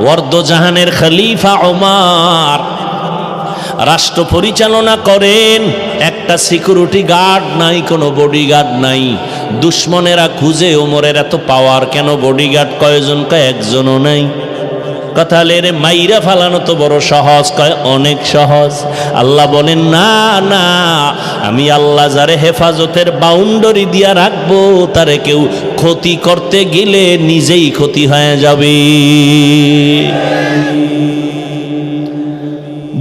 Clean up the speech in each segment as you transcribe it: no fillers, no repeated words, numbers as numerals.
ওয়ার্দজাহানের খলিফা ওমর রাষ্ট্র পরিচালনা করেন। একটা সিকিউরিটি গার্ড নাই, কোনো বডিগার্ড নাই। দুশ্মনেরা খুঁজে ওমরের এত পাওয়ার কেন, বডিগার্ড কয়জন? কয় একজনও নাই। কথা রে মাইরা ফালানো তো বড় সহজ, কয় অনেক সহজ। আল্লাহ বলেন না না, আমি আল্লাহ যারে হেফাজতের বাউন্ডারি দিয়া রাখবো তারে কেউ ক্ষতি করতে গেলে নিজেই ক্ষতি হয়ে যাবে।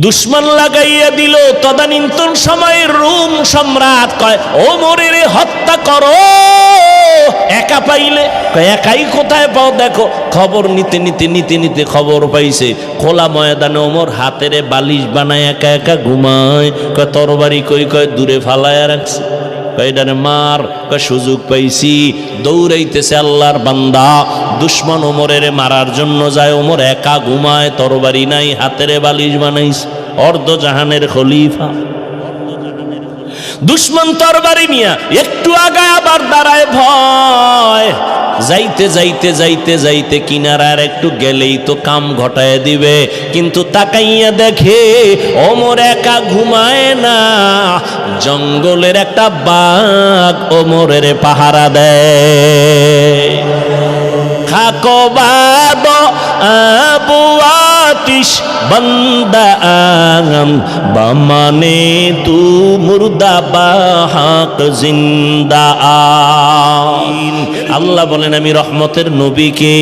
দুশ্মন লাগাইয়া দিল। তদানীন্তন সময়ের রোম সম্রাট কয় ওমরের হত্যা করো। একা পাইলে একাই কোথায় পাও? দেখো খবর নিতে নিতে নিতে নিতে খবর পাইছে খোলা ময়দানে ওমর হাতেরে বালিশ বানায় একা একা ঘুমায়। কয় তরবারি কই? কয় দূরে ফালায়া রাখছে। কয়ডারে মার। কয় সুযোগ পাইছি। দৌড়াইতেছে আল্লাহর বান্দা, দুশ্মন ওমরের মারার জন্য যায়। ওমর একা ঘুমায়, তরবারি নাই, হাতেরে বালিশ বানাইছে। অর্ধজাহানের খলিফা। দুশ্মন তরবারি নিয়া একটু আগায় আবার দাঁড়ায় ভয়। যাইতে যাইতে যাইতে যাইতে কিনারার একটু গেলেই তো কাম ঘটায় দিবে, কিন্তু তাকাইয়া দেখে ওমর একা ঘুমায় না, জঙ্গলের একটা বাঘ ওমরের পাহারা দেয়। খাকো বাদ আবু আতিশ বন্দা আগম বামানে তু মুর্দা বাহাক জিন্দা আইন। আল্লাহ বলেন আমি রহমতের নবীকে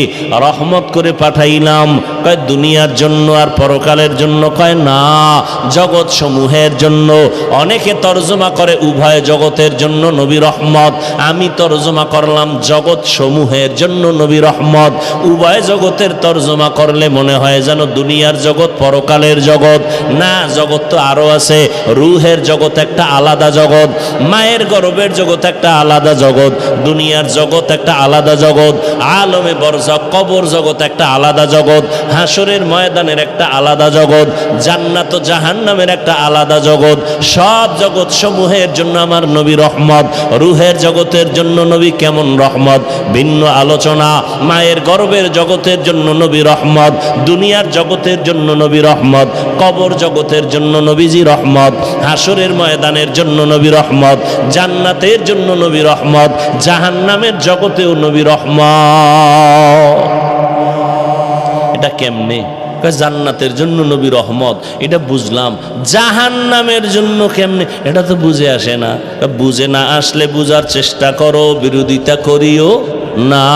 রহমত করে পাঠাইলাম। কয় দুনিয়ার জন্য আর পরকালের জন্য? কয় না, জগৎ সমূহের জন্য। অনেকে তর্জমা করে উভয় জগতের জন্য নবী রহমত, আমি তর্জমা করলাম জগৎ সমূহের জন্য নবী রহমত। উভয় জগতের তর্জমা করলে মনে হয় যেন দুনিয়ার জগৎ পরকালের জগৎ। না, জগৎ তো আরো আছে। রুহের জগৎ একটা আলাদা জগৎ, মায়ের গর্ভের জগৎ একটা আলাদা জগৎ, দুনিয়ার জগৎ একটা আলাদা জগৎ, আলমে বরজখ কবর জগৎ একটা আলাদা জগৎ, হাসরের ময়দানের একটা আলাদা জগৎ, জান্নাত ও জাহান্নামের একটা আলাদা জগৎ। সব জগৎ সমূহের জন্য আমার নবী রহমত। রুহের জগতের জন্য নবী কেমন রহমত, ভিন্ন আলোচনা। মায়ের গর্ভের জগতের জন্য নবী রহমত, দুনিয়ার জগতের জন্য নবী রহমত, কবর জগতের জন্য নবীজি রহমত, হাসরের ময়দানের জন্য নবী রহমত, জান্নাতের জন্য নবী রহমত, জাহান্নামের জগতেও নবী রহমত। এটা কেমনে? জান্নাতের জন্য নবী রহমত, এটা বুঝলাম। জাহান্নামের জন্য কেমনে? এটা তো বুঝে আসে না। বুঝে না আসলে বুঝার চেষ্টা করো, বিরোধিতা করিও না।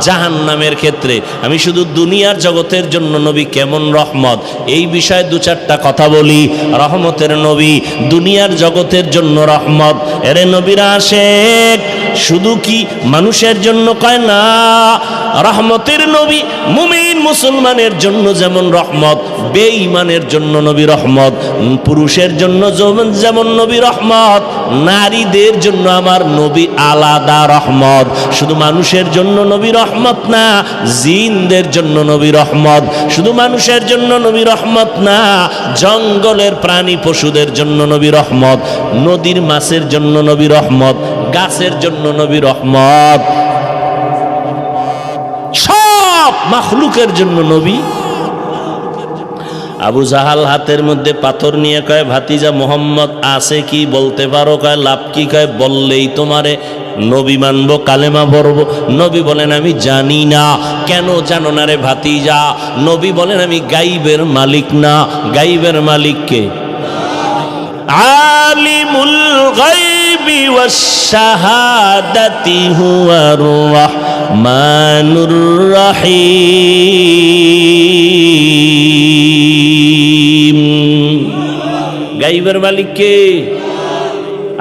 জাহান্নামের ক্ষেত্রে আমি শুধু দুনিয়ার জগতের জন্য নবী কেমন রহমত এই বিষয়ে দু চারটা কথা বলি। রহমতের নবী, দুনিয়ার জগতের জন্য রহমত। এরে নবীরা আশেক শুধু কি মানুষের জন্য? কয় না, রহমতের নবী মুমিন মুসলমানের জন্য যেমন রহমত, বেঈমানের জন্য নবী রহমত। পুরুষের জন্য যেমন নবী রহমত, নারীদের জন্য আমার নবী আলাদা রহমত। শুধু মানুষের জন্য নবী রহমত না, জিনদের জন্য নবী রহমত। শুধু মানুষের জন্য নবী রহমত না, জঙ্গলের প্রাণী পশুদের জন্য নবী রহমত, নদীর মাছের জন্য নবী রহমত, গাছের জন্য নবী রহমত, সব মাখলুকের জন্য নবী। আবু জাহাল হাতের মধ্যে পাথর নিয়ে কয় ভাতিজা মোহাম্মদ আছে কি বলতে পারো? কয় লাভ কি? কয় বললেই তোমারে নবী মানবো, কালেমা পড়বো। নবী বলেন আমি জানি না। কেন জানো না রে ভাতিজা? নবী বলেন আমি গাইবের মালিক না। গাইবের মালিক কে? আলিমুল গায়বি ওয়াস শাহাদাতি হুয়ার রাহমানুর রহিম। গাইবের মালিক কে?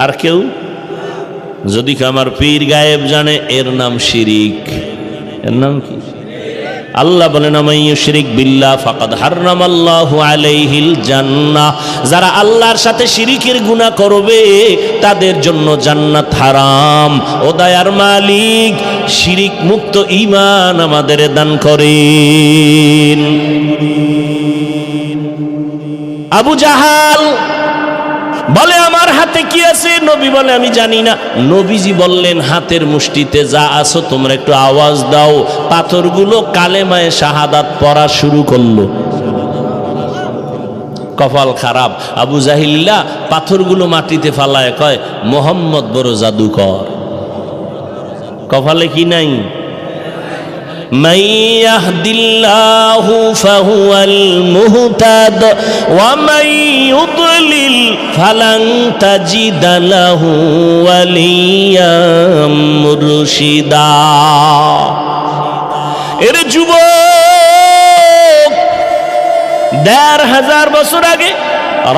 আর কেউ? যদি আমার পীর গায়েব জানে, এর নাম শিরিক। এর নাম কি? আল্লাহ বলেন আমান ইউশরিক বিল্লাহ ফাকাদ হারামাল্লাহু আলাইহিল জান্নাহ। যারা আল্লাহর সাথে শিরিকের গুনাহ করবে তাদের জন্য জান্নাত হারাম। ও দয়ার মালিক, শিরিক মুক্ত ঈমান আমাদের দান করেন। আবু জাহাল বলে আমার হাতে হাতে কি আছে? নবী বলে আমি জানি না। নবীজি বললেন হাতের মুষ্টিতে যা আছো তোমরা একটু আওয়াজ দাও। পাথরগুলো কালেমায়ে শাহাদাত পড়া শুরু করলো। কপাল খারাপ, আবু জাহিল্লা পাথরগুলো মাটিতে ফালায় কয় মোহাম্মদ বড় জাদুকর। কপালে কি নাই? মান ইয়াহদিল্লাহু ফাহুয়াল মুহতাদ ওয়া মান ইউদ্লিল ফালান তাজিদা লাহু ওয়ালিয়াম মুরশিদা। এর যুবক, ১৫০০ বছর আগে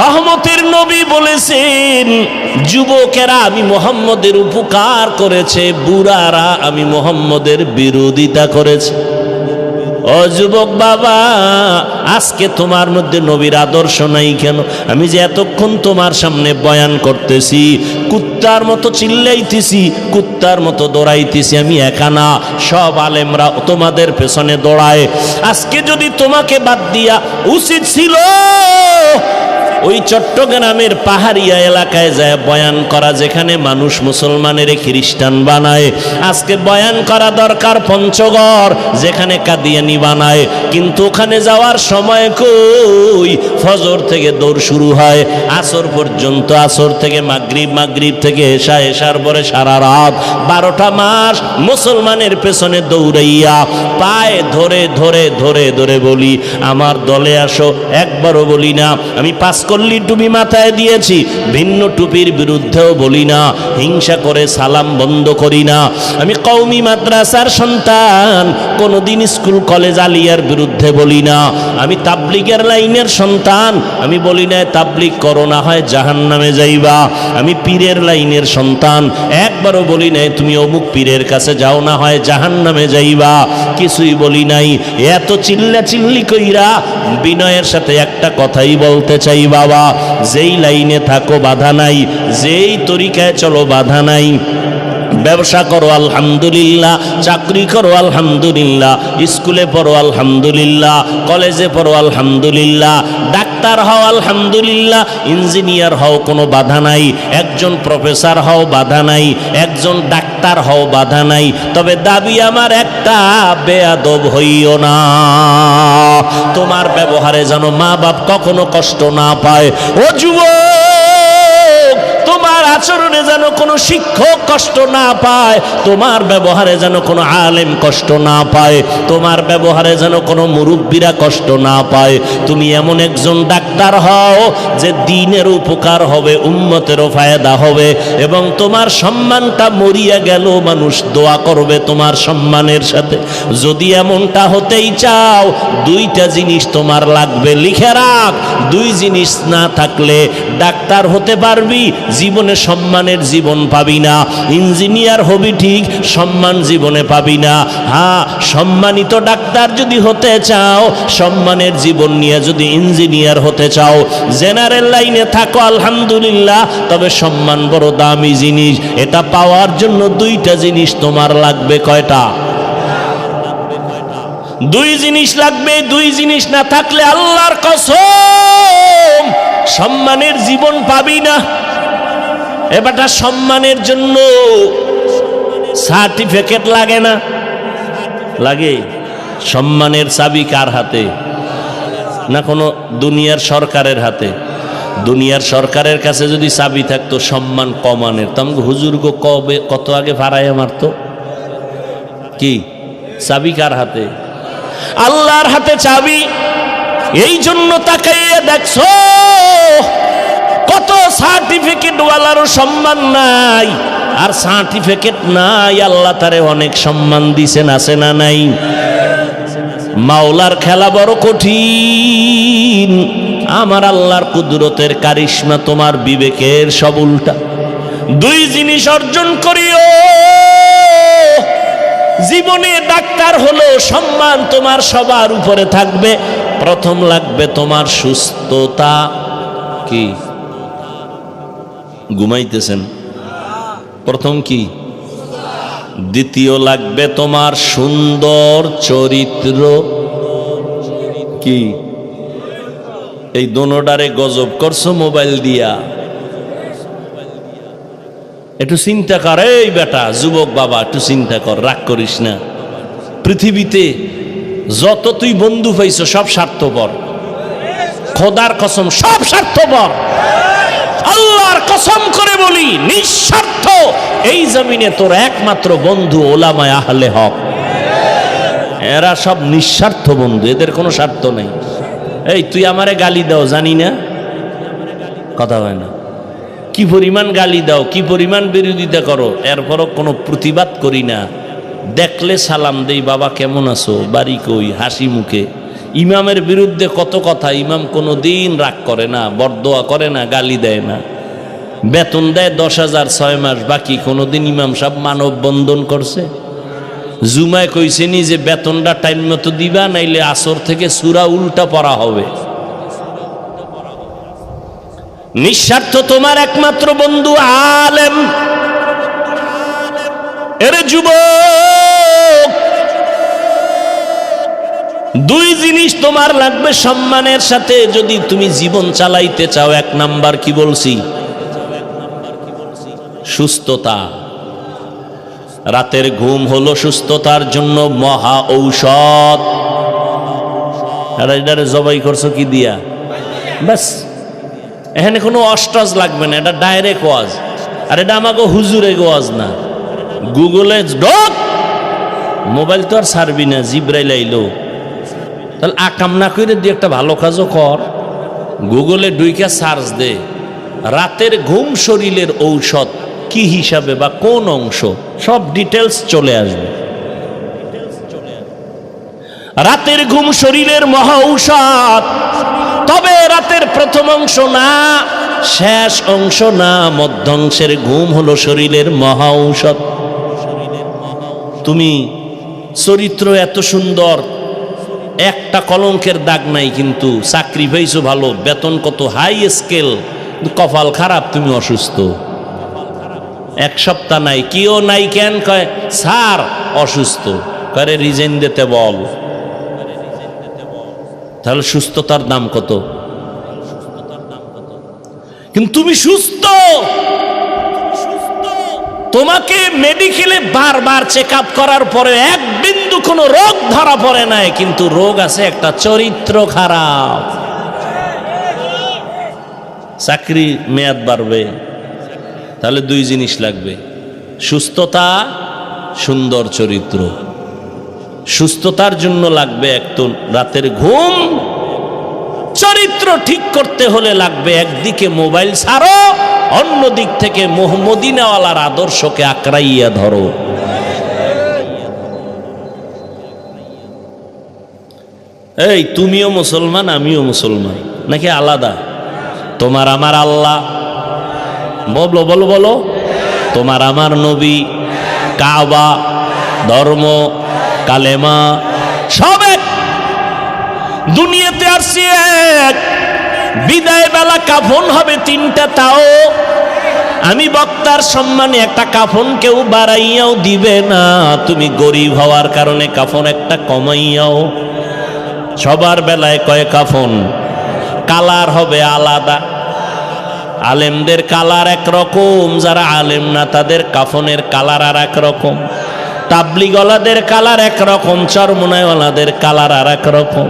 রহমতের নবী বলেছেন, যুবকেরা আমি মুহাম্মদের উপকার করেছে, বুড়ারা আমি মুহাম্মদের বিরোধিতা করেছে। ও যুবক বাবা, আজকে তোমার মধ্যে নবীর আদর্শ নাই কেন? আমি যে এতক্ষণ তোমার সামনে বয়ান করতেছি, কুত্তার মতো চিল্লাইতেছি, কুত্তার মতো দৌড়াইতেছি, আমি একা না, সব আলেমরা তোমাদের পেছনে দৌড়ায়। আজকে যদি তোমাকে বাদ দিয়া উচিত ছিল ওই চট্টগ্রামের পাহাড়িয়া এলাকায় যায় বয়ান করা, যেখানে মানুষ মুসলমানের খ্রিস্টান বানায়। আজকে বয়ান করা দরকার পঞ্চগড়, যেখানে কাদিয়ানি বানায়। কিন্তু ওখানে যাওয়ার সময় কই? ফজর থেকে দৌড় শুরু হয় আসর পর্যন্ত, আসর থেকে মাগরিব, মাগরিব থেকে এশা, এশার পরে সারা রাত 12টা মাস মুসলমানের পেছনে দৌড়াইয়া পায়ে ধরে ধরে ধরে ধরে বলি আমার দলে আসো। একবারও বলি না আমি 5 কল্লি টুপি মাথায় দিয়েছি, ভিন্ন টুপির বিরুদ্ধেও বলি না, হিংসা করে সালাম বন্ধ করি না। আমি কওমি মাদ্রাসার সন্তান, কোনোদিন স্কুল কলেজ আলিয়ার বিরুদ্ধে বলি না। আমি তাবলিগের লাইনের সন্তান, আমি বলি না তাবলিগ করো না হয় জাহান্নামে যাইবা। আমি পীরের লাইনের সন্তান, একবারও বলি নাই তুমি অমুক পীরের কাছে যাও না হয় জাহান্নামে যাইবা। কিছুই বলি নাই। এত চিল্লা চিল্লি কইরা বিনয়ের সাথে একটা কথাই বলতে চাই বাবা, যেই লাইনে থাকো বাধা নাই, যেই তরিকায় চলো বাধা নাই। ব্যবসা করো আলহামদুলিল্লাহ, চাকরি করো আলহামদুলিল্লাহ, স্কুলে পড়ো আলহামদুলিল্লাহ, কলেজে পড়ো আলহামদুলিল্লাহ, ডাক্তার হও আলহামদুলিল্লাহ, ইঞ্জিনিয়ার হও কোনো বাধা নাই, একজন প্রফেসর হও বাধা নাই, একজন ডাক্তার হও বাধা নাই। তবে দাবি আমার একটা, বেয়াদব হইও না। তোমার ব্যবহারে যেন মা বাপ কখনো কষ্ট না পায়। ও যুবক, তোমার আচরণে যেন কোনো শিক্ষক কষ্ট না পায়, তোমার ব্যবহারে যেন কোনো আলেম কষ্ট না পায়, তোমার ব্যবহারে যেন কোনো মুরব্বীরা কষ্ট না পায়। তুমি এমন একজন ডাক্তার হও যে দিনের উপকার হবে, উম্মতেরও ফায়দা হবে, এবং তোমার সম্মানটা মরিয়া গেল মানুষ দোয়া করবে তোমার সম্মানের সাথে। যদি এমনটা হতেই চাও, 2টা জিনিস তোমার লাগবে, লিখে রাখ। 2 জিনিস না থাকলে ডাক্তার হতে পারবি, জীবনে সম্মানের জীবন পাবি না। ইঞ্জিনিয়ার হবি ঠিক, সম্মান জীবনে পাবি না। হ্যাঁ, সম্মানিত ডাক্তার যদি হতে চাও, সম্মানের জীবন নিয়ে যদি ইঞ্জিনিয়ার হতে চাও, জেনারেল লাইনে থাকো আলহামদুলিল্লাহ, তবে সম্মান বড় দামি জিনিস। এটা পাওয়ার জন্য 2টা জিনিস তোমার লাগবে। কয়টা? 2 জিনিস লাগবে। 2 জিনিস না থাকলে আল্লাহর কসম সম্মানের জীবন পাবি না। এবারটা সম্মানের জন্য সার্টিফিকেট লাগে না? লাগে। সম্মানের চাবি কার হাতে? না কোনো দুনিয়ার সরকারের হাতে? দুনিয়ার সরকারের কাছে যদি চাবি থাকতো সম্মান কমানের, তো আমাকে হুজুর গো কবে কত আগে ফারাইয়া মারতো। কি চাবি কার হাতে? আল্লাহর হাতে চাবি। এই জন্য তাকাইয়া দেখছো কত সার্টিফিকেট ওয়ালারও সম্মান নাই, আর সার্টিফিকেট নাই আল্লাহ তারে অনেক সম্মান দিছেন, আছে না নাই? মাওলার খেলা বড় কঠিন। আমার আল্লাহর কুদরতের কারিশমা তোমার বিবেকের সব উল্টা। 2 জিনিস অর্জন করিও। জীবনে ডাক্তার হলো, সম্মান তোমার সবার উপরে থাকবে। প্রথম লাগবে তোমার সুস্থতা। কি ঘুমাইতেছেন? প্রথম কি? দ্বিতীয় লাগবে তোমার সুন্দর চরিত্র। কি এই দোনোটারে গজব করছো মোবাইল দিয়া। একটু চিন্তা কর, এই বেটা যুবক বাবা, একটু চিন্তা কর, রাগ করিস না। পৃথিবীতে যত তুই বন্ধু পাইছ সব স্বার্থপর, খোদার কসম সব স্বার্থপর। আল্লাহর কসম করে বলি, নিঃস্বার্থ এই জমিনে তোর একমাত্র বন্ধু ওলামায়ে আহলে হক। এরা সব নিঃস্বার্থ বন্ধু, এদের কোনো স্বার্থ নেই। এই তুই আমারে গালি দাও জানি না, কথা হয় না, কি পরিমাণ গালি দাও, কি পরিমাণ বিরোধিতা করো, এরপরও কোনো প্রতিবাদ করি না। দেখলে সালাম দেই, বাবা কেমন আছো, বাড়ি কই, হাসি মুখে। ইমামের বিরুদ্ধে কত কথা, ইমাম কোনো দিন রাগ করে না, বরদোয়া করে না, গালি দেয় না। বেতন দেয় 10,000 6 মাস বাকি, কোনোদিন ইমাম সাহেব মানব বন্ধন করছে? জুমায় কইছেনি যে বেতনটা টাইম মতো দিবা, নাইলে আসর থেকে সূরা উল্টা পড়া হবে। নিঃস্বার্থ তোমার একমাত্র বন্ধু আলেম। এরে যুবক, দুই জিনিস তোমার লাগবে সম্মানের সাথে যদি তুমি জীবন চালাইতে চাও। এক নাম্বার কি বলছি? সুস্থতা। রাতের ঘুম হলো সুস্থতার জন্য মহা ঔষধ। এটারে জবাই করছো কি দিয়া? ব্যাস, এখানে কোনো অস্টাজ লাগবে না, এটা ডাইরেক্ট ওয়াজ। আর এটা আমাকে হুজুরে ওয়াজ না। গুগলে ঢোক, মোবাইল তো আর ছাড়বি না, জিব্রাইল আইলো। তাহলে আকাম না করে দিয়ে একটা ভালো কাজও কর, গুগলে ডুইকা সার্চ দে রাতের ঘুম শরীরের ঔষধ কি হিসাবে বা কোন অংশ, সব ডিটেলস চলে আসবে। রাতের ঘুম শরীরের মহা ঔষধ, তবে রাতের প্রথম অংশ না, শেষ অংশ না, মধ্যাংশের ঘুম হলো শরীরের মহা ঔষধ। তুমি চরিত্র এত সুন্দর, একটা কলঙ্কের দাগ নাই, কিন্তু চাকরি পাইছো ভালো, বেতন কত হাই স্কেল, কপাল খারাপ, তুমি অসুস্থ, এক সপ্তাহ নাই, কিও নাই কেন, কয় স্যার অসুস্থ, করে রিজাইন দিতে বল। তাহলে সুস্থতার দাম কত? কিন্তু তুমি সুস্থ, তোমাকে মেডিকেলে বারবার চেক আপ করার পরে এক বিন্দু কোনো রোগ ধরা পড়ে নাই, কিন্তু রোগ আছে একটা, চরিত্র খারাপ। চাকরি মেয়াদ বাড়বে, তাহলে দুই জিনিস লাগবে, সুস্থতা, সুন্দর চরিত্র। সুস্থতার জন্য লাগবে একটু রাতের ঘুম, চরিত্র ঠিক করতে হলে লাগবে একদিকে মোবাইল ছাড়ো, অন্য দিক থেকে মদিনাওয়ালার আদর্শকে আঁকড়াইয়া ধরো। এই তুমিও মুসলমান, আমিও মুসলমান, নাকি আলাদা? তোমার আমার আল্লাহ, বলো বলো বলো, তোমার আমার নবী, কাবা, ধর্ম, কালেমা, সব এক। দুনিয়াতে আসছি এক, বিদায় বেলা কাফন হবে 3টা, তাও আমি বক্তার সম্মানে একটা কাফন কেউ বাড়াইয়াও দিবে না। তুমি গরিব হওয়ার কারণে কাফন একটা কমাইয়াও। সবার বেলায় কয় কাফন, কালার হবে আলাদা। আলেমদের কালার একরকম, যারা আলেম না তাদের কাফনের কালার আর একরকম। তাবলিগওয়ালাদের কালার একরকম, চরমনাইওয়ালাদের কালার আর একরকম।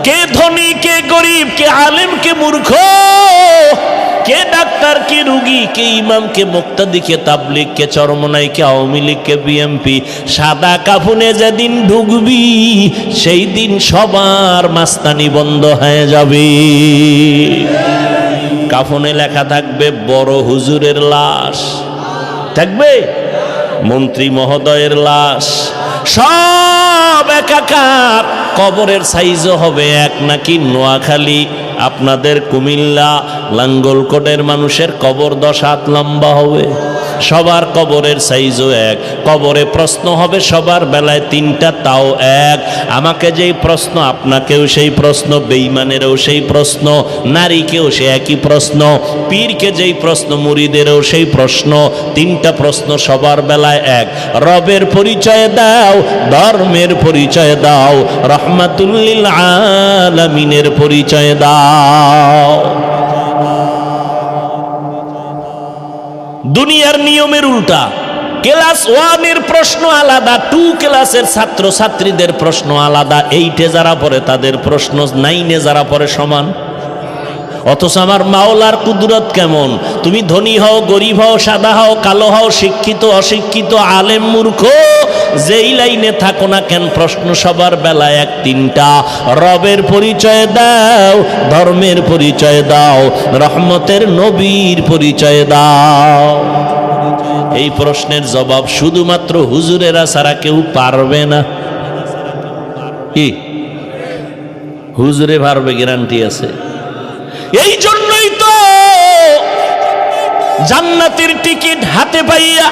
কে ধনী, কে গরিব, কে আলেম, কে মূর্খ, কে ডাক্তার, কে রুগী, কে ইমাম, কে মুক্তাদি, কে তাবলিগ, কে চরমনাই, কে আওয়ামী লীগ, কে বিএমপি। সাদা কাফনে যেদিন ঢুকবি সেই দিন সবার মাস্তানি বন্ধ হয়ে যাবে। কাফনে লেখা থাকবে বড় হুজুরের লাশ, থাকবে মন্ত্রী মহোদয়ের লাশ, সব একাকার। কবরের সাইজও হবে এক, নাকি নোয়াখালী, আপনাদের কুমিল্লা, লাঙ্গলকোটের মানুষের কবর 10 হাত লম্বা হবে। সবার কবরের সাইজও এক। কবরে প্রশ্ন হবে সবার বেলায় 3টা, তাও এক। আমাকে যেই প্রশ্ন, আপনাকেও সেই প্রশ্ন, বেঈমানেরও সেই প্রশ্ন, নারীকেও সে একই প্রশ্ন, পীরকে যেই প্রশ্ন, মুরিদেরও সেই প্রশ্ন। 3টা প্রশ্ন সবার বেলায় এক। রবের পরিচয় দাও, ধর্মের পরিচয় দাও, রহমাতুল লিল আলামিনের পরিচয় দাও। দুনিয়ার নিয়মের উল্টা। ক্লাস 1 এর প্রশ্ন আলাদা, 2 ক্লাসের ছাত্র ছাত্রীদের প্রশ্ন আলাদা, 8 এ যারা পড়ে তাদের প্রশ্ন 9 এ যারা পড়ে সমান। অথচ আমার মাওলার কুদরত কেমন! তুমি ধনী হও, গরিব হও, সাদা হও, কালো হও, শিক্ষিত অশিক্ষিত, আলেম মূর্খ, যেই লাইনে থাকো না কেন, প্রশ্ন সবার বেলায় এক তিনটা। রবের পরিচয় দাও, ধর্মের পরিচয় দাও, রহমতের নবীর পরিচয় দাও। এই প্রশ্নের জবাব শুধুমাত্র হুজুরেরা ছাড়া কেউ পারবে না। কি হুজুরে পারবে? গ্যারান্টি আছে। এই জন্যই তো জান্নাতের টিকিট হাতে পাইয়া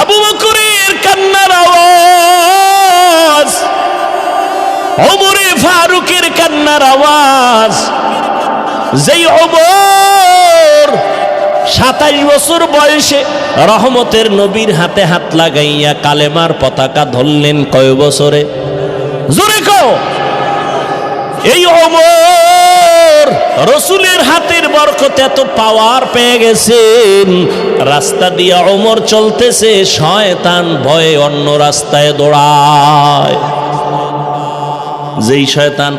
আবু বকরের কান্নার আওয়াজ, ওমরে ফারুকের কান্নার আওয়াজ, যেই ওমর 27 বছর বয়সে রহমতের নবীর হাতে হাত লাগাইয়া কালেমার পতাকা ধরলেন কয় বছরে? জোরে কও। এই ওমর রসুলের হাতের বরকতে এত পাওয়ার পেয়ে গেছেন, রাস্তা দিয়া ওমর চলতেছে, শয়তান ভয়ে অন্য রাস্তায় দৌড়ায়। যেই শয়তান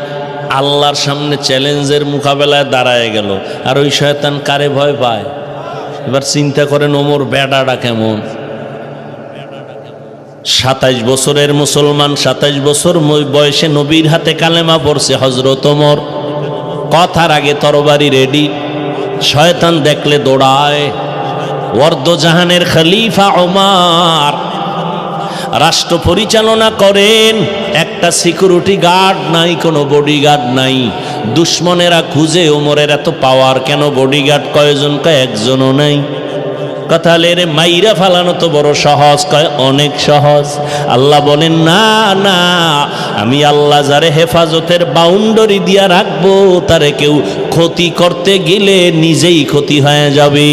আল্লাহর সামনে চ্যালেঞ্জের মোকাবেলায় দাঁড়ায় গেল, আর ওই শয়তান কারে ভয় পায়? এবার চিন্তা করেন ওমর বেডাটা কেমন। 27 বছরের মুসলমান, 27 বছর বয়সে নবীর হাতে কালেমা পড়ছে হযরত ওমর। কথার আগে তরবারি রেডি, শয়তান দেখলে দৌড়ায়। ওয়ার্দজাহানের খলিফা ওমর রাষ্ট্র পরিচালনা করেন, একটা সিকিউরিটি গার্ড নাই, কোনো বডিগার্ড নাই। দুশ্মনেরা খুঁজে ওমরের এত পাওয়ার কেন, বডিগার্ড কয়জন? কয় একজনও নাই। কথা রে মাইরা ফালানো তো বড় সহজ, কয় অনেক সহজ। আল্লাহ বলেন না না, আমি আল্লাহ যারে হেফাজতের বাউন্ডারি দিয়া রাখবো, তারে কেউ ক্ষতি করতে গেলে নিজেই ক্ষতি হয়ে যাবে।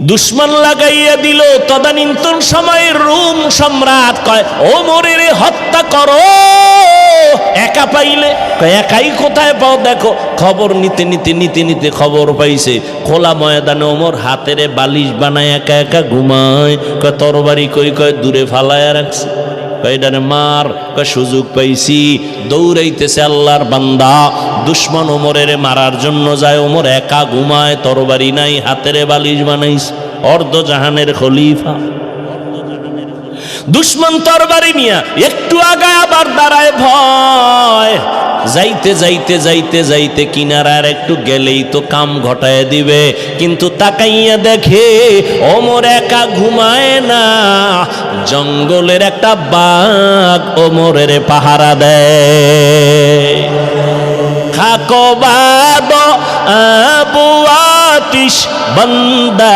দুশ্মন লাগাইয়া দিল। তদানীন্তন সময়ের রোম সম্রাট কয় ওমরের হত্যা করো, একা পাইলে। একাই কোথায় পাও? দেখো খবর নিতে নিতে নিতে নিতে খবর পাইছে খোলা ময়দানে ওমর হাতেরে বালিশ বানায় একা একা ঘুমায়। কয় তরবারি কই? কয় দূরে ফালায়া রাখছে। কয়ডারে মার। কয় সুযোগ পাইছি। দৌড়াইতেছে আল্লাহর বান্দা, দুশ্মন ওমরের মারার জন্য যায়। ওমর একা ঘুমায়, তরবারি নাই, হাতেরে বালিশ বানাইছে। অর্ধজাহানের খলিফা। দুশ্মন তরবারি নিয়া একটু আগায় আবার দাঁড়ায় ভয়। যাইতে যাইতে যাইতে যাইতে কিনারার একটু গেলেই তো কাম ঘটায় দিবে, কিন্তু তাকাইয়া দেখে ওমর একা ঘুমায় না, জঙ্গলের একটা বাঘ ওমরের পাহারা দেয়। খাকো বাদ আবু আতিশ বন্দা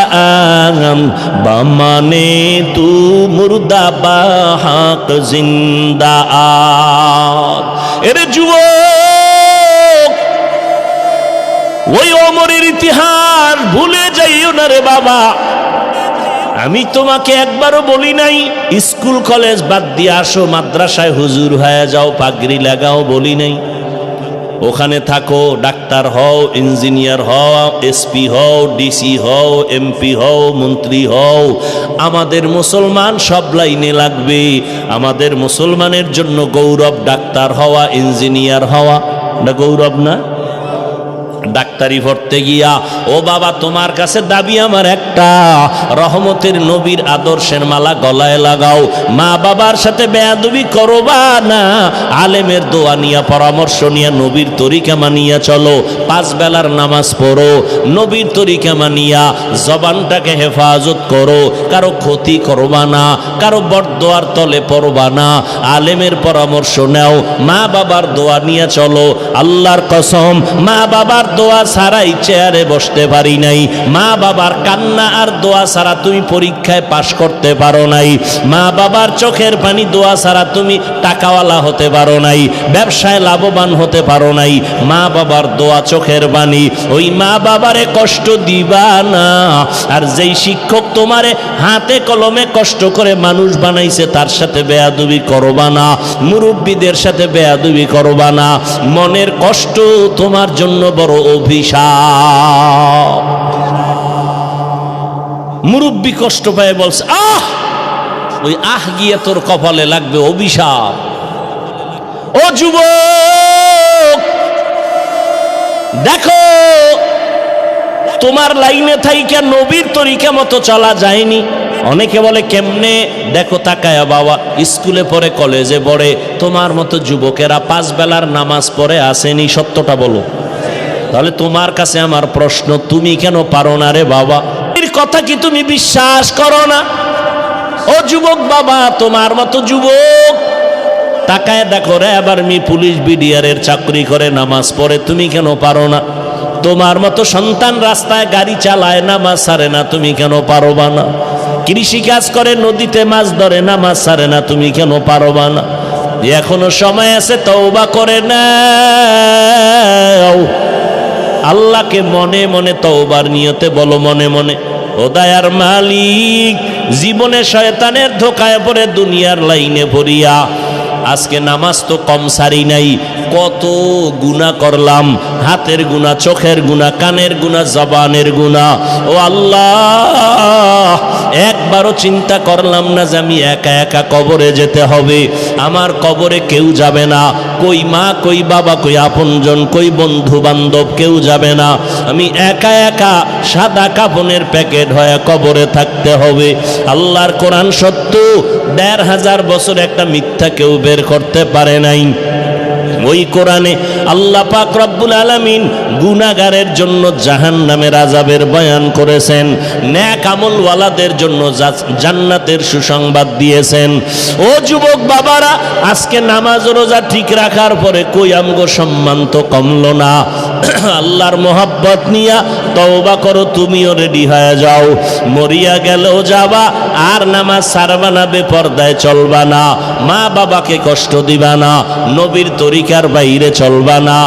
আম বামানে তু মুর্দা বাহাক জিন্দা আদ। এরে যুবক, ওই ওমরের ইতিহাস ভুলে যাইও না রে বাবা। আমি তোমাকে একবারও বলি নাই স্কুল কলেজ বাদ দিয়ে আসো, মাদ্রাসায় হুজুর হয়ে যাও, পাগড়ি লাগাও, বলি নাই। ওখানে থাকো, ডাক্তার হও, ইঞ্জিনিয়ার হও, এসপি হও, ডিসি হও, এমপি হও, মন্ত্রী হও। আমাদের মুসলমান সব লাইনে লাগবে। আমাদের মুসলমানের জন্য গৌরব ডাক্তার হওয়া, ইঞ্জিনিয়ার হওয়া। না গৌরব না? ডাক্তারি পড়তে গিয়া ও বাবা তোমার কাছে দাবি আমার একটা, রহমতের নবীর আদর্শের মালা গলায় লাগাও। মা বাবার সাথে বেয়াদবি করবা না, আলেমের দোয়া নিয়া পরামর্শ নিয়া নবীর তরিকা মানিয়া চলো। 5 বেলার নামাজ পড়ো, নবীর তরিকা মানিয়া জবানটাকে হেফাজত করো। কারো ক্ষতি করবা না, কারো বরদোয়ার তলে পড়বা না, আলেমের পরামর্শ নাও, মা বাবার দোয়া নিয়ে চলো। আল্লাহর কসম, মা বাবার দোয়া ছাড়াই চেয়ারে বসতে পারি নাই। মা বাবার কান্না আর দোয়া ছাড়া তুমি পরীক্ষায় পাশ করতে পারো নাই। মা বাবার চোখের পানি দোয়া ছাড়া তুমি টাকাওয়ালা হতে পারো নাই, ব্যবসায় লাভবান হতে পারো নাই। মা বাবার দোয়া চোখের পানি। ওই মা বাবারে কষ্ট দিবা না। আর যেই শিক্ষক তোমারে হাতে কলমে কষ্ট করে মানুষ বানাইছে তার সাথে বেয়াদবি করবা না, মুরব্বীদের সাথে বেয়াদবি করবা না। মনের কষ্ট তোমার জন্য বড় অভিশাপ। মুরব্বী কষ্ট পায় বলছে, ওই গিয়ে তোর কপালে লাগবে অভিশাপ। ও যুবক, দেখো তোমার লাইনে থাইকা নবীর তরিকা মতো চলা যায়নি। অনেকে বলে কেমনে? দেখো তাকায়া বাবা, স্কুলে পড়ে, কলেজে পড়ে, তোমার মতো যুবকেরা 5 বেলার নামাজ পড়ে আসেনি, সত্যটা বলো। তাহলে তোমার কাছে আমার প্রশ্ন, তুমি কেন পারো না রে বাবা? এর কথা কি তুমি বিশ্বাস করো না? ও যুবক বাবা, তোমার মতো যুবক তাকায় দেখো রে, আবার পুলিশ বিডিআরের চাকরি করে, নামাজ পড়ে, তুমি কেন পারো না? তোমার মতো সন্তান রাস্তায় গাড়ি চালায়, নামাজ ছাড়ে না, তুমি কেন পারবা না? কৃষি কাজ করে, নদীতে মাছ ধরে, নামাজ ছাড়ে না, তুমি কেন পারবা না? এখনো সময় আছে, তওবা করে নাও। আল্লাহকে মনে মনে তওবার নিয়তে বলো, মনে মনে, ও দয়ার মালিক, জীবনে শয়তানের ধোকায় পড়ে দুনিয়ার লাইনে পড়িয়া আজকে নামাজ তো কম সারি নাই, কত গুনাহ করলাম, হাতের গুনাহ, চোখের গুনাহ, কানের গুনাহ, জবানের গুনাহ। ও আল্লাহ, একবারও চিন্তা করলাম না যে আমি একা একা কবরে যেতে হবে। আমার কবরে কেউ যাবে না, কই মা, কই বাবা, কই আপনজন, কই বন্ধু বান্ধব, কেউ যাবে না। আমি একা একা সাদা কাফনের প্যাকেট হয়ে কবরে থাকতে হবে। আল্লাহর কোরআন সত্য, ১৫০০ বছর একটা মিথ্যা কেউ বের করতে পারে নাই। ওই কোরআনে আল্লাহ পাক রব্বুল আলামিন গুনাহগারের জন্য জাহান্নামের আযাবের বয়ান করেছেন, নেক আমলওয়ালাদের জন্য জান্নাতের সুসংবাদ দিয়েছেন। ও যুবক বাবারা, আজকে নামাজ রোজা ঠিক রাখার পরে কই আমগো সম্মান তো কমলো না। আল্লাহর মোহাব্বত নিয়া তওবা করো, তুমিও রেডি হয়ে যাও। মরিয়া গেলেও যাবা, আর নামাজ ছাড়বা না, বেপরদায় চলবা না, মা বাবাকে কষ্ট দিবা না, নবীর তরিকার বাইরে চলবা না,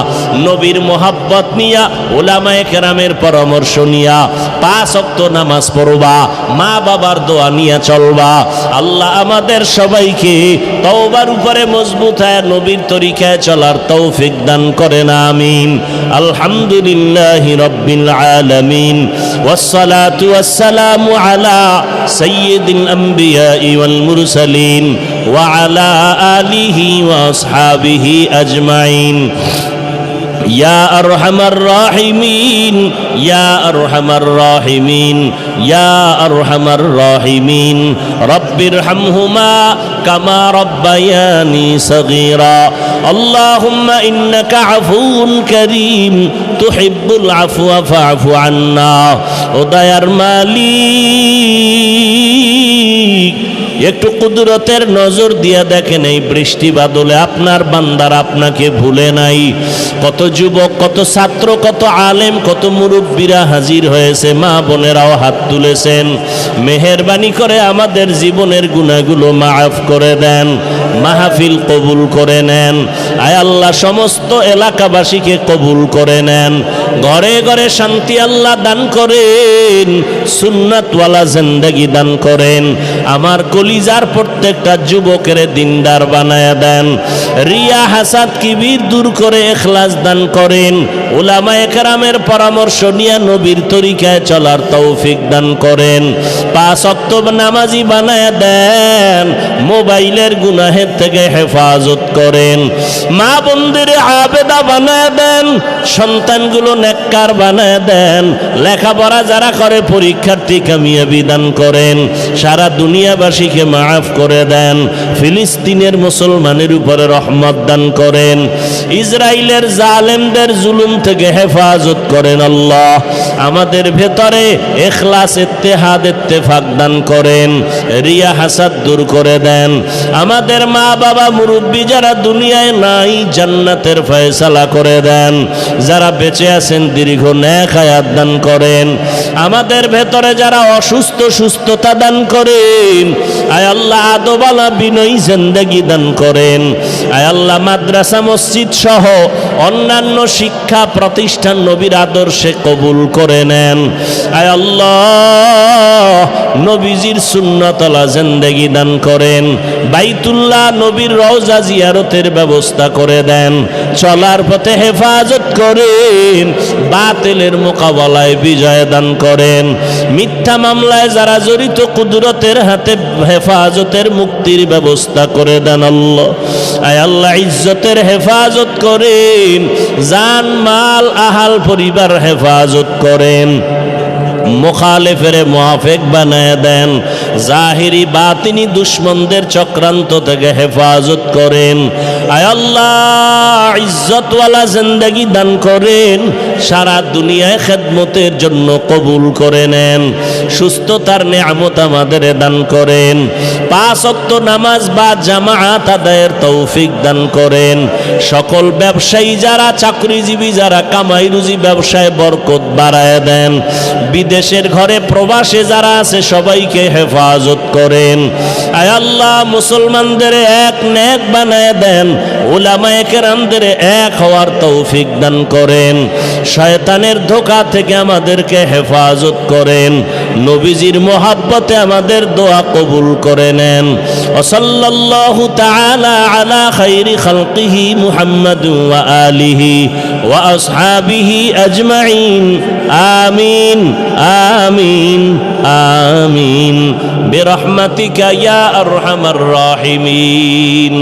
নবীর মোহাব্বত নিয়া, উলামায়ে কেরামের পরামর্শ নিয়া 5 ওয়াক্ত নামাজ পড়বা, মা বাবার দোয়া নিয়া চলবা। আল্লাহ আমাদের সবাইকে তওবার উপরে মজবুত হয়ে নবীর তরিকায় চলার তৌফিক দান করেন, আমিন। আলহামদুলিল্লাহি রাব্বিল আলামিন, ওয়াসসালাতু ওয়াসসালামু আলা সাইয়্যিদিল আমবিয়াই ওয়াল মুরসালিন ওয়া আলা আলিহি ওয়া আসহাবিহি আজমাইন। ইয়া আরহামার রাহিমিন, ইয়া আরহামার রাহিমিন, ইয়া আরহামার রাহিমিন, রব্বিরহামহুমা কামা রব্বায়ানি সগীরা। আল্লাহুম্মা ইন্নাকা আফুউন কারীম তুহিব্বুল আফওয়া ফা'ফু আন্না। ও দয়ার মালিক, একটু কুদরতের নজর দিয়া দেখেন, এই বৃষ্টি বাদলে আপনার বান্দারা আপনাকে ভুলে নাই। কত যুবক, কত ছাত্র, কত আলেম, কত মুরব্বীরা হাজির হয়েছে, মা বোনেরাও হাত তুলেছেন। মেহেরবানি করে আমাদের জীবনের গুনাহগুলো মাফ করে দেন, মাহফিল কবুল করে নেন। আয় আল্লাহ, সমস্ত এলাকাবাসীকে কবুল করে নেন, ঘরে ঘরে শান্তি আল্লাহ দান করেন, সুন্নাতওয়ালা জিন্দেগি দান করেন। আমার কলিজার প্রত্যেকটা যুবকের দিনদার বানায়া দেন, রিয়া হাসাদ কিবির দূর করে ইখলাস দান করেন। উলামায়ে কেরামের পরামর্শ নিয়ে নবীর তরিকায় চলার তৌফিক দান করেন। 5 ওয়াক্ত নামাজি বানায়া দেন, মোবাইলের গুনাহের থেকে হেফাজত করেন। মা বোনদের আবেদা বানায়া দেন, সন্তানগুলো নেককার বানায়া দেন। লেখাপড়া যারা করে পরীক্ষার্থী কামিয়াবি দান করেন। সারা দুনিয়াবাসীকে মাফ করে দেন। ফিলিস্তিনের মুসলমানের উপরে রহমত দান করেন। ইসরায়েলের জালেমদের জুলুম থেকে হেফাজত করেন। আল্লাহ আমাদের ভেতরে ইখলাস, ইত্তেহাদ, ইত্তেফাক দান করেন। রিয়া হাসাদ দূর করে দেন। আমাদের মা বাবা মুরব্বী যারা দুনিয়ায় নাই, জান্নাতের ফয়সালা করে দেন। যারা বেঁচে আছেন দীর্ঘ নেক হায়াত দান করেন। আমাদের ভেতরে যারা অসুস্থ, সুস্থতা দান করেন। আয় আল্লাহ আদবালা বিনয়ী জিন্দেগি দান করেন। আয় আল্লাহ মাদ্রাসা মসজিদ সহ অন্যান্য শিক্ষা প্রতিষ্ঠান নবীর আদর্শে কবুল করে নেন। আয় আল্লাহ নবীজির সুন্নতলা জিন্দেগি দান করেন। বাইতুল্লাহ নবীর রওজা জিয়ারতের ব্যবস্থা করে দেন। চলার পথে হেফাজত করেন, বাতিলের মোকাবেলায় বিজয় দান করেন। মিথ্যা মামলায় যারা জড়িত কুদরতের হাতে হেফাজতের মুক্তির ব্যবস্থা করে দেন আল্লাহ। আয় আল্লাহ ইজ্জতের হেফাজত করেন, জান মাল আহাল পরিবার হেফাজত করেন। মুখালেফের মুআফিক বানায় দেন। জাহিরি বাতিনি দুশ্মনদের চক্রান্ত থেকে হেফাজত করেন। আয় আল্লাহ ইজ্জতওয়ালা জিন্দেগি দান করেন, সারা দুনিয়ায় খেদমতের জন্য কবুল করে নেন। সুস্থতার নেয়ামত আমাদের দান করেন। 5 ওয়াক্ত নামাজ বা জামাআত আদায়ের তৌফিক দান করেন। সকল ব্যবসায়ী যারা, চাকরিজীবী যারা, কামাই রুজি ব্যবসায় বরকত বাড়ায় দেন। বিদেশের ঘরে প্রবাসে যারা আছে সবাইকে হেফাজত করেন। আয় আল্লাহ মুসলমানদের এক নেক বানায় দেন, উলামায়ে কেরামদের এক হওয়ার তৌফিক দান করেন। শয়তানের ধোঁকা থেকে আমাদেরকে হেফাজত করেন। নবীজির মোহাব্বতে আমাদের দোয়া কবুল করে নেন। সাল্লাল্লাহু তাআলা আলা খাইরি খালকিহি মুহাম্মাদ ওয়া আলিহি ওয়া আসহাবিহি আজমাইন। আমিন আমিন আমিন বিরহমাতিকা ইয়া আরহামার রাহিমিন।